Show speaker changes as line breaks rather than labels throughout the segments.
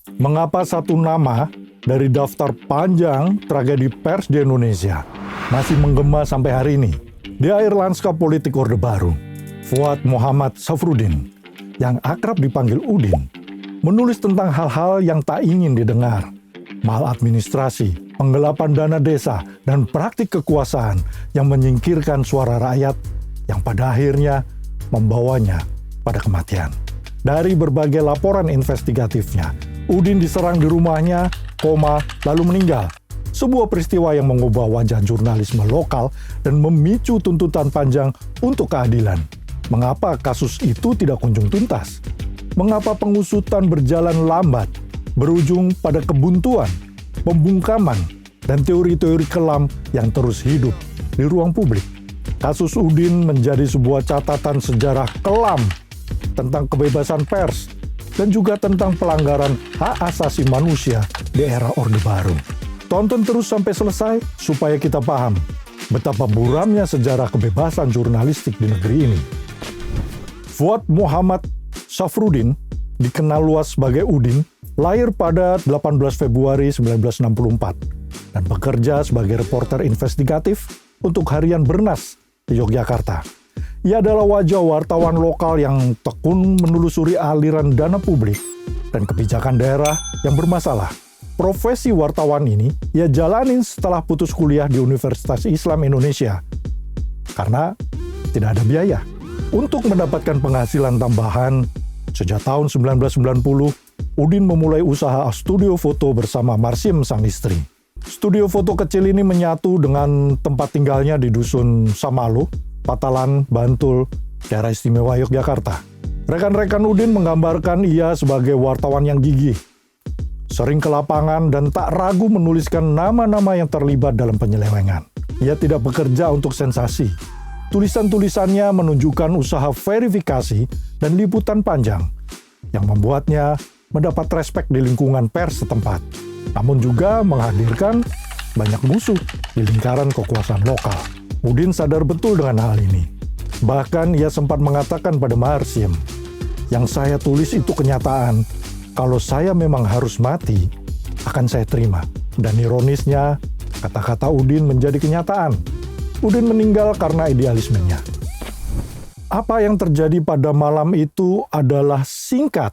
Mengapa satu nama dari daftar panjang tragedi pers di Indonesia masih menggema sampai hari ini? Di akhir lanskap politik Orde Baru, Fuad Muhammad Safruddin, yang akrab dipanggil Udin, menulis tentang hal-hal yang tak ingin didengar, maladministrasi, penggelapan dana desa, dan praktik kekuasaan yang menyingkirkan suara rakyat yang pada akhirnya membawanya pada kematian. Dari berbagai laporan investigatifnya, Udin diserang di rumahnya, lalu meninggal. Sebuah peristiwa yang mengubah wajah jurnalisme lokal dan memicu tuntutan panjang untuk keadilan. Mengapa kasus itu tidak kunjung tuntas? Mengapa pengusutan berjalan lambat, berujung pada kebuntuan, pembungkaman, dan teori-teori kelam yang terus hidup di ruang publik? Kasus Udin menjadi sebuah catatan sejarah kelam tentang kebebasan pers dan juga tentang pelanggaran hak asasi manusia di era Orde Baru. Tonton terus sampai selesai supaya kita paham betapa buramnya sejarah kebebasan jurnalistik di negeri ini. Fuad Muhammad Safruddin, dikenal luas sebagai Udin, lahir pada 18 Februari 1964 dan bekerja sebagai reporter investigatif untuk harian Bernas di Yogyakarta. Ia adalah wajah wartawan lokal yang tekun menelusuri aliran dana publik dan kebijakan daerah yang bermasalah. Profesi wartawan ini ia jalanin setelah putus kuliah di Universitas Islam Indonesia karena tidak ada biaya. Untuk mendapatkan penghasilan tambahan, sejak tahun 1990, Udin memulai usaha studio foto bersama Marsim sang istri. Studio foto kecil ini menyatu dengan tempat tinggalnya di Dusun Samalo, Patalan, Bantul, daerah istimewa Yogyakarta. Rekan-rekan Udin menggambarkan ia sebagai wartawan yang gigih, sering ke lapangan dan tak ragu menuliskan nama-nama yang terlibat dalam penyelewengan. Ia tidak bekerja untuk sensasi. Tulisan-tulisannya menunjukkan usaha verifikasi dan liputan panjang yang membuatnya mendapat respek di lingkungan pers setempat, namun juga menghadirkan banyak musuh di lingkaran kekuasaan lokal. Udin sadar betul dengan hal ini. Bahkan ia sempat mengatakan pada Marsim, "Yang saya tulis itu kenyataan. Kalau saya memang harus mati, akan saya terima." Dan ironisnya, kata-kata Udin menjadi kenyataan. Udin meninggal karena idealismenya. Apa yang terjadi pada malam itu adalah singkat,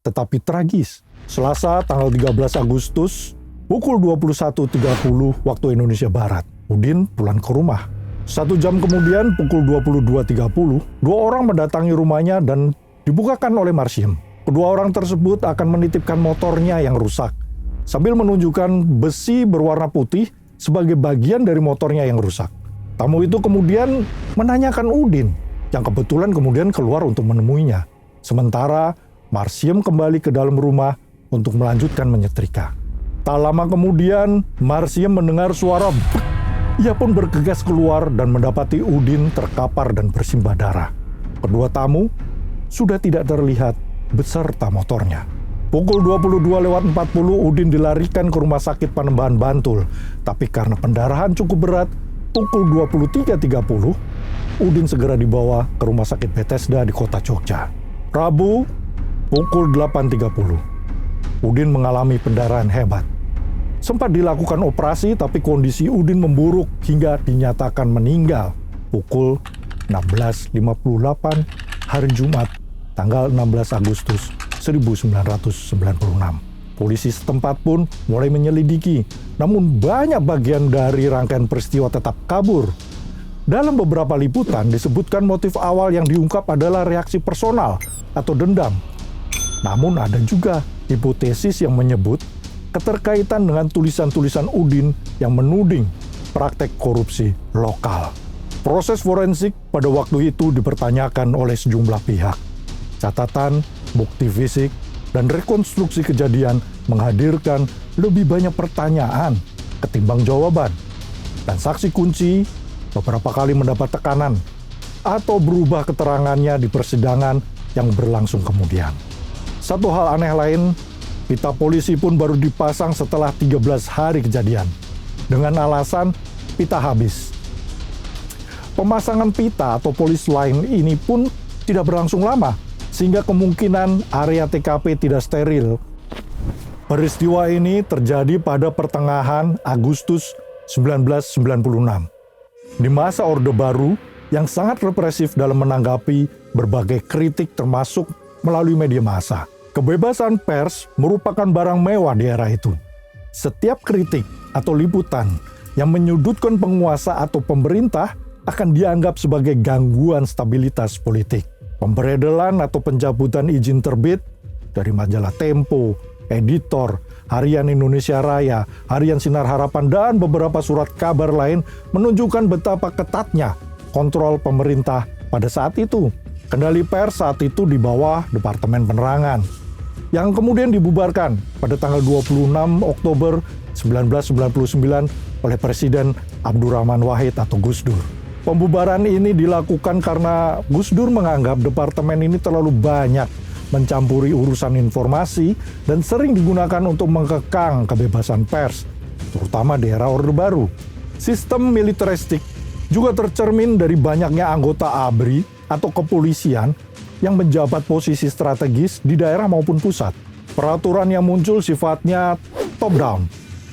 tetapi tragis. Selasa tanggal 13 Agustus, pukul 21.30 waktu Indonesia Barat, Udin pulang ke rumah. 1 jam kemudian, pukul 22.30, 2 orang mendatangi rumahnya dan dibukakan oleh Marsim. Kedua orang tersebut akan menitipkan motornya yang rusak, sambil menunjukkan besi berwarna putih sebagai bagian dari motornya yang rusak. Tamu itu kemudian menanyakan Udin, yang kebetulan kemudian keluar untuk menemuinya. Sementara Marsim kembali ke dalam rumah untuk melanjutkan menyetrika. Tak lama kemudian, Marsim mendengar suara brrr. Ia pun bergegas keluar dan mendapati Udin terkapar dan bersimbah darah. Kedua tamu sudah tidak terlihat beserta motornya. Pukul 22.40 Udin dilarikan ke Rumah Sakit Panembahan Bantul. Tapi karena pendarahan cukup berat, pukul 23.30 Udin segera dibawa ke Rumah Sakit Bethesda di kota Jogja. Rabu pukul 8.30 Udin mengalami pendarahan hebat. Sempat dilakukan operasi, tapi kondisi Udin memburuk hingga dinyatakan meninggal pukul 16.58 hari Jumat, tanggal 16 Agustus 1996. Polisi setempat pun mulai menyelidiki, namun banyak bagian dari rangkaian peristiwa tetap kabur. Dalam beberapa liputan disebutkan motif awal yang diungkap adalah reaksi personal atau dendam. Namun ada juga hipotesis yang menyebut keterkaitan dengan tulisan-tulisan Udin yang menuding praktek korupsi lokal. Proses forensik pada waktu itu dipertanyakan oleh sejumlah pihak. Catatan, bukti fisik, dan rekonstruksi kejadian menghadirkan lebih banyak pertanyaan ketimbang jawaban. Dan saksi kunci beberapa kali mendapat tekanan atau berubah keterangannya di persidangan yang berlangsung kemudian. Satu hal aneh lain, pita polisi pun baru dipasang setelah 13 hari kejadian, dengan alasan pita habis. Pemasangan pita atau polis line ini pun tidak berlangsung lama, sehingga kemungkinan area TKP tidak steril Peristiwa ini terjadi pada pertengahan Agustus 1996. Di masa Orde Baru yang sangat represif dalam menanggapi berbagai kritik termasuk melalui media massa. Kebebasan pers merupakan barang mewah di era itu. Setiap kritik atau liputan yang menyudutkan penguasa atau pemerintah akan dianggap sebagai gangguan stabilitas politik. Pemberedelan atau pencabutan izin terbit dari majalah Tempo, Editor, Harian Indonesia Raya, Harian Sinar Harapan, dan beberapa surat kabar lain menunjukkan betapa ketatnya kontrol pemerintah pada saat itu. Kendali pers saat itu di bawah Departemen Penerangan, yang kemudian dibubarkan pada tanggal 26 Oktober 1999 oleh Presiden Abdurrahman Wahid atau Gus Dur. Pembubaran ini dilakukan karena Gus Dur menganggap departemen ini terlalu banyak mencampuri urusan informasi dan sering digunakan untuk mengekang kebebasan pers, terutama di era Orde Baru. Sistem militeristik juga tercermin dari banyaknya anggota ABRI atau kepolisian yang menjabat posisi strategis di daerah maupun pusat. Peraturan yang muncul sifatnya top-down,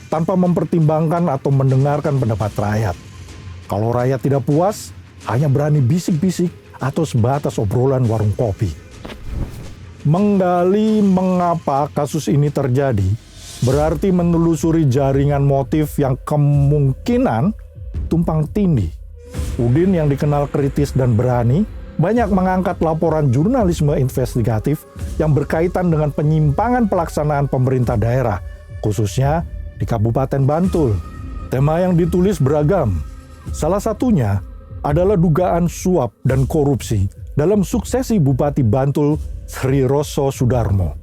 tanpa mempertimbangkan atau mendengarkan pendapat rakyat. Kalau rakyat tidak puas, hanya berani bisik-bisik atau sebatas obrolan warung kopi. Menggali mengapa kasus ini terjadi, berarti menelusuri jaringan motif yang kemungkinan tumpang tindih. Udin yang dikenal kritis dan berani, banyak mengangkat laporan jurnalisme investigatif yang berkaitan dengan penyimpangan pelaksanaan pemerintah daerah, khususnya di Kabupaten Bantul. Tema yang ditulis beragam. Salah satunya adalah dugaan suap dan korupsi dalam suksesi Bupati Bantul Sri Roso Sudarmo.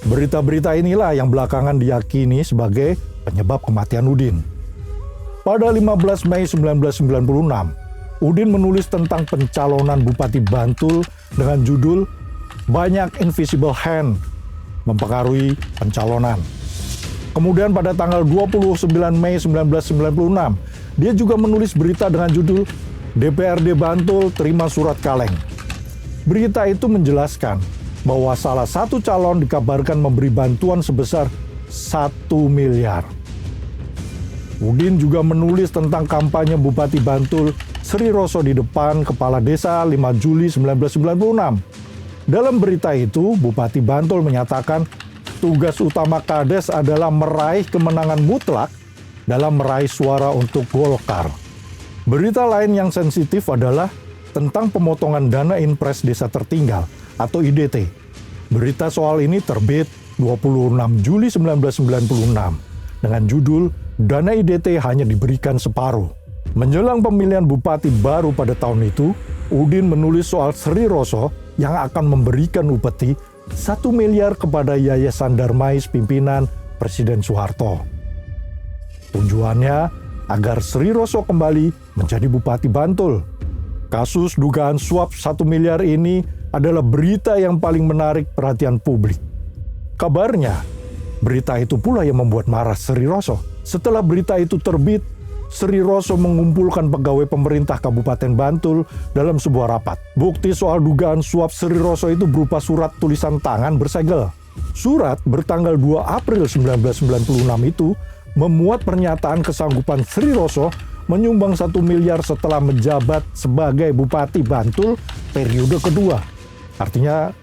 Berita-berita inilah yang belakangan diyakini sebagai penyebab kematian Udin. Pada 15 Mei 1996, Udin menulis tentang pencalonan Bupati Bantul dengan judul "Banyak Invisible Hand Mempengaruhi Pencalonan". Kemudian pada tanggal 29 Mei 1996, dia juga menulis berita dengan judul "DPRD Bantul Terima Surat Kaleng". Berita itu menjelaskan bahwa salah satu calon dikabarkan memberi bantuan sebesar 1 miliar. Udin juga menulis tentang kampanye Bupati Bantul Sri Roso di depan Kepala Desa 5 Juli 1996. Dalam berita itu, Bupati Bantul menyatakan tugas utama Kades adalah meraih kemenangan mutlak dalam meraih suara untuk Golkar. Berita lain yang sensitif adalah tentang pemotongan dana Inpres Desa Tertinggal atau IDT. Berita soal ini terbit 26 Juli 1996 dengan judul "Dana IDT hanya diberikan separuh". Menjelang pemilihan bupati baru pada tahun itu, Udin menulis soal Sri Roso yang akan memberikan upeti 1 miliar kepada Yayasan Darmais pimpinan Presiden Soeharto. Tujuannya agar Sri Roso kembali menjadi Bupati Bantul. Kasus dugaan suap 1 miliar ini adalah berita yang paling menarik perhatian publik. Kabarnya, berita itu pula yang membuat marah Sri Roso. Setelah berita itu terbit, Sri Roso mengumpulkan pegawai pemerintah Kabupaten Bantul dalam sebuah rapat. Bukti soal dugaan suap Sri Roso itu berupa surat tulisan tangan bersegel. Surat bertanggal 2 April 1996 itu memuat pernyataan kesanggupan Sri Roso menyumbang 1 miliar setelah menjabat sebagai Bupati Bantul periode kedua. Artinya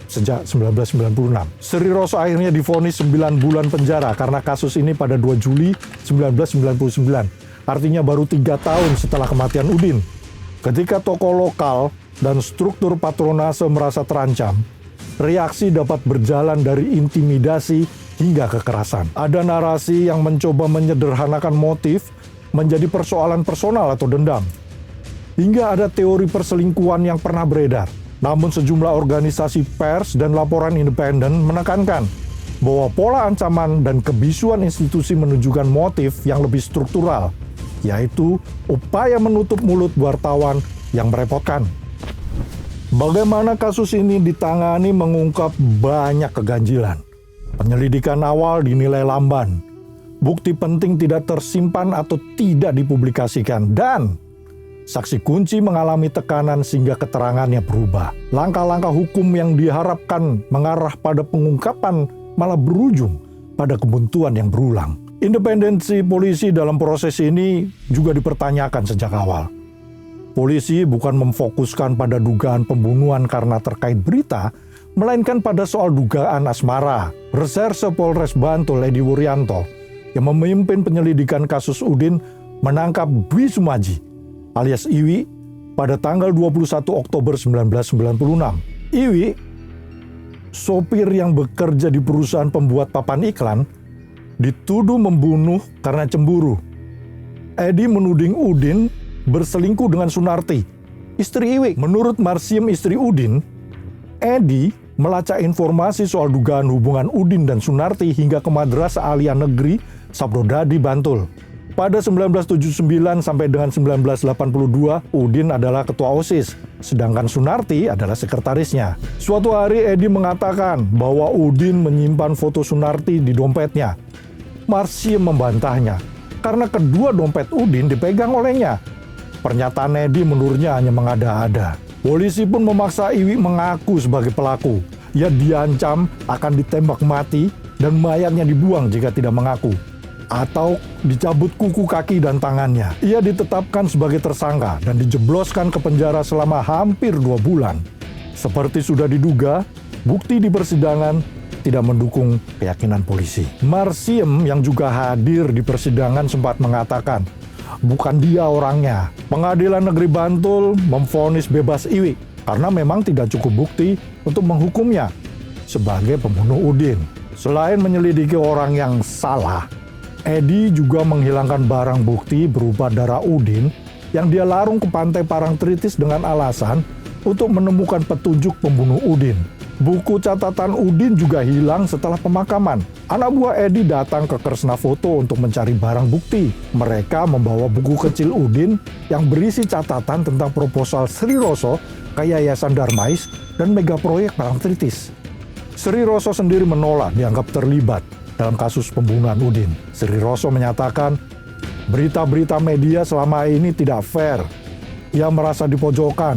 sejak 1996. Sri Roso akhirnya divonis 9 bulan penjara karena kasus ini pada 2 Juli 1999. Artinya baru 3 tahun setelah kematian Udin. Ketika tokoh lokal dan struktur patronase merasa terancam, reaksi dapat berjalan dari intimidasi hingga kekerasan. Ada narasi yang mencoba menyederhanakan motif menjadi persoalan personal atau dendam. Hingga ada teori perselingkuhan yang pernah beredar. Namun sejumlah organisasi pers dan laporan independen menekankan bahwa pola ancaman dan kebisuan institusi menunjukkan motif yang lebih struktural, yaitu upaya menutup mulut wartawan yang merepotkan. Bagaimana kasus ini ditangani mengungkap banyak keganjilan. Penyelidikan awal dinilai lamban. Bukti penting tidak tersimpan atau tidak dipublikasikan, dan saksi kunci mengalami tekanan sehingga keterangannya berubah. Langkah-langkah hukum yang diharapkan mengarah pada pengungkapan malah berujung pada kebuntuan yang berulang. Independensi polisi dalam proses ini juga dipertanyakan sejak awal. Polisi bukan memfokuskan pada dugaan pembunuhan karena terkait berita, melainkan pada soal dugaan asmara. Reserse Polres Bantul Edi Wuryanto yang memimpin penyelidikan kasus Udin menangkap Dwi Sumaji alias Iwi pada tanggal 21 Oktober 1996. Iwi, sopir yang bekerja di perusahaan pembuat papan iklan, dituduh membunuh karena cemburu. Edi menuding Udin berselingkuh dengan Sunarti, istri Iwi. Menurut Marsiem istri Udin, Edi melacak informasi soal dugaan hubungan Udin dan Sunarti hingga ke Madrasah Aliyah Negeri Sabdodadi Bantul. Pada 1979 sampai dengan 1982, Udin adalah ketua OSIS, sedangkan Sunarti adalah sekretarisnya. Suatu hari Edi mengatakan bahwa Udin menyimpan foto Sunarti di dompetnya. Marsiem membantahnya, karena kedua dompet Udin dipegang olehnya. Pernyataan Edi menurutnya hanya mengada-ada. Polisi pun memaksa Iwi mengaku sebagai pelaku. Ia diancam akan ditembak mati dan mayatnya dibuang jika tidak mengaku, atau dicabut kuku kaki dan tangannya. Ia ditetapkan sebagai tersangka dan dijebloskan ke penjara selama hampir 2 bulan. Seperti sudah diduga, bukti di persidangan tidak mendukung keyakinan polisi. Marsiem yang juga hadir di persidangan sempat mengatakan, bukan dia orangnya. Pengadilan Negeri Bantul memvonis bebas Iwi karena memang tidak cukup bukti untuk menghukumnya sebagai pembunuh Udin. Selain menyelidiki orang yang salah, Edi juga menghilangkan barang bukti berupa darah Udin yang dia larung ke pantai Parangtritis dengan alasan untuk menemukan petunjuk pembunuh Udin. Buku catatan Udin juga hilang setelah pemakaman. Anak buah Edi datang ke Kresna Foto untuk mencari barang bukti. Mereka membawa buku kecil Udin yang berisi catatan tentang proposal Sri Roso ke Yayasan Darmais dan mega proyek Parangtritis. Sri Roso sendiri menolak dianggap terlibat dalam kasus pembunuhan Udin. Sri Roso menyatakan, berita-berita media selama ini tidak fair. Ia merasa dipojokkan.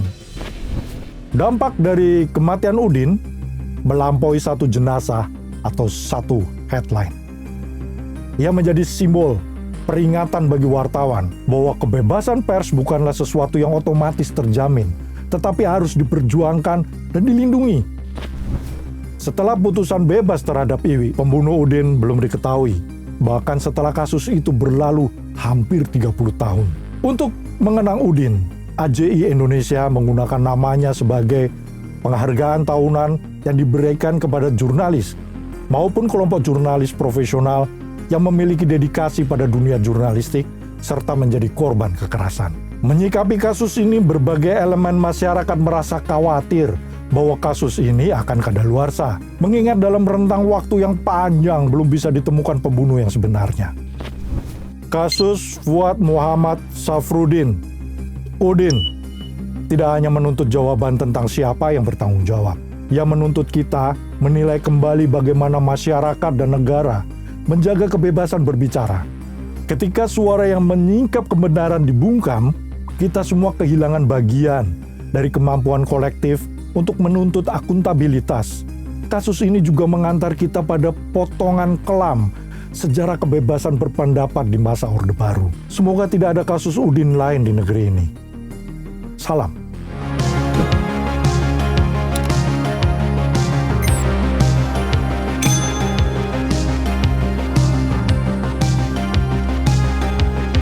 Dampak dari kematian Udin melampaui satu jenazah atau satu headline. Ia menjadi simbol peringatan bagi wartawan bahwa kebebasan pers bukanlah sesuatu yang otomatis terjamin, tetapi harus diperjuangkan dan dilindungi. Setelah putusan bebas terhadap Iwi, pembunuh Udin belum diketahui. Bahkan setelah kasus itu berlalu hampir 30 tahun. Untuk mengenang Udin, AJI Indonesia menggunakan namanya sebagai penghargaan tahunan yang diberikan kepada jurnalis maupun kelompok jurnalis profesional yang memiliki dedikasi pada dunia jurnalistik serta menjadi korban kekerasan. Menyikapi kasus ini, berbagai elemen masyarakat merasa khawatir bahwa kasus ini akan kadaluarsa, mengingat dalam rentang waktu yang panjang belum bisa ditemukan pembunuh yang sebenarnya. Kasus Fuad Muhammad Safrudin Udin tidak hanya menuntut jawaban tentang siapa yang bertanggung jawab. Ia menuntut kita menilai kembali bagaimana masyarakat dan negara menjaga kebebasan berbicara. Ketika suara yang menyingkap kebenaran dibungkam, kita semua kehilangan bagian dari kemampuan kolektif untuk menuntut akuntabilitas. Kasus ini juga mengantar kita pada potongan kelam sejarah kebebasan berpendapat di masa Orde Baru. Semoga tidak ada kasus Udin lain di negeri ini. Salam.